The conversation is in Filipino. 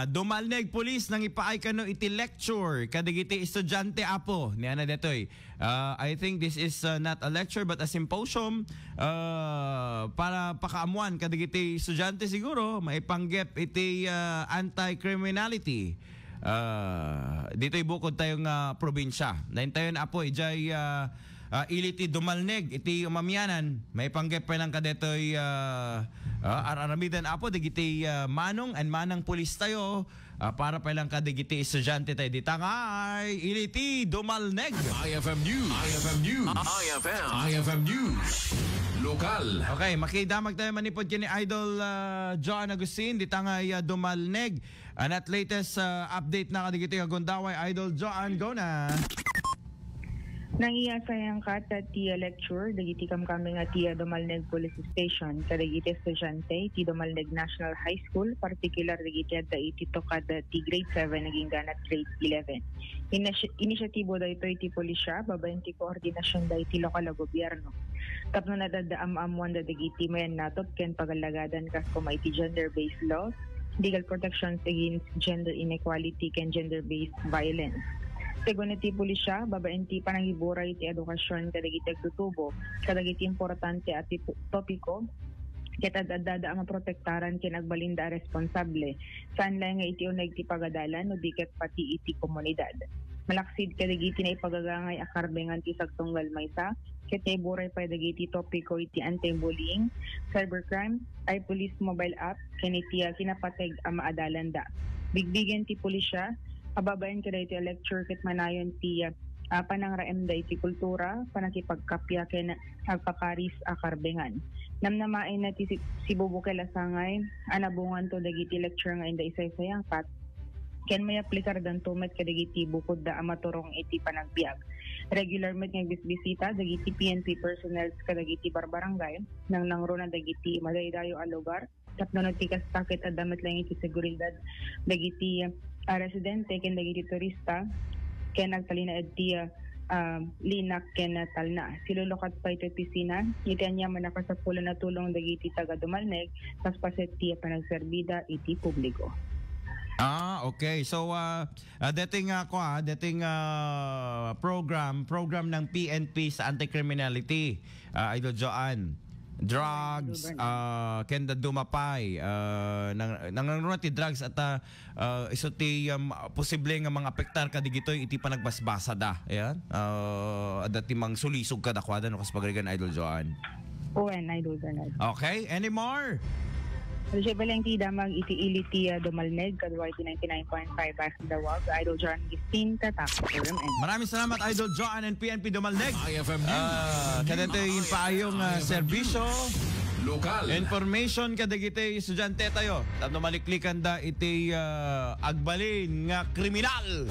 Dumalneg police nang ipaay kano iti lecture kadigiti estudyante apo ni ana detoy. I think this is not a lecture but a symposium para pakaamuan kadigiti estudyante siguro maipanggep iti anti-criminality. Dito ibukod tayong probinsya. Naintayon apo ijay iliti dumalneg iti umamyanan may panggep pa lang kadetoy araramidan apo digiti manong and manang pulis tayo para pa lang kadigiti estudyante tayo ditangay iliti dumalneg. IFM News. IFM News. IFM News. Lokal. Okay, makidamag tayo manipod kini Idol John Agustin ditangay dumalneg. At latest update na kadigiti agundaway Idol John, go na. Nangiyasayang ka ti lecture dagiti kami nga ti Dumalneg Police Station kadagiti estudyante ti Dumalneg National High School particular dagiti adda iti kada ti grade 7 naging ganat grade 11. Inisyatibo da ito iti pulisya babaen ti koordinasyon da iti lokal na gobyerno. Tapno na dadaamuan da dagiti mayan natot ken pagalagadan kas kuma iti gender-based laws, legal protections against gender inequality ken gender-based violence. Segundo ti pulisya, babaen ti panangiburay ti edukasyon kadagiti agtutubo, kadagiti importante at topiko, ket adada ang protektaran ken agbalinda responsable, saan lang nga iti uneg ti pagadalan no diket pati iti komunidad. Malaksid kadagiti na ipagagangay akarbengan ti sagtunggal maysa, ket iburay pa dagiti topiko iti anti-bullying, cybercrime, ay police mobile app, ken iti kinapateg a maadalanda. Bigbigen ti pulisya, ababayan ka iti lecture ket manayon ti panangraem da iti kultura, panakipagkapya ken agpaparis a karbengan. Namnamain na ti sibubukel asangay, anabungan to dagiti lecture nga inda isaysayang kat, ken may aplikar dan tumet kadagiti bukod da amaturong iti panagbiag. Regular met nga bisbisita dagiti PNP personnel kadagiti barbarangay nang nangruna dagiti madaydayo a lugar. Tapno nagtikas takit at damit lang iti seguridad dagiti residente ken dagiti turista ken nagtalina iti linak ken talna. Silulukat pa iti opisina iti anya manakasapulan na tulong dagiti taga Dumalneg kas paset ti panagserbida iti publiko. Okay. So dating program ng PNP sa anti-criminality, Idol Joanne. Drugs, kenda dumapay, nangangaroon ti drugs at iso ti posible nga mga apektar ka digitoy iti panagbasbasa da. Ayan. Dati mang sulisog ka dakwada no kas pagrigan Idol Joanne. Owen, Idol Joanne. Okay, any more? Siya ba lang ti damag iti iliti Dumalneg kadwa iti 99.5 as dawag Idol John Gistin tatak. Maraming salamat Idol John and PNP Dumalneg. IFM News. Kadito yung paayong serbisyo lokal information kadagiti estudyante tayo tapno maliklikan da iti agbalin nga kriminal.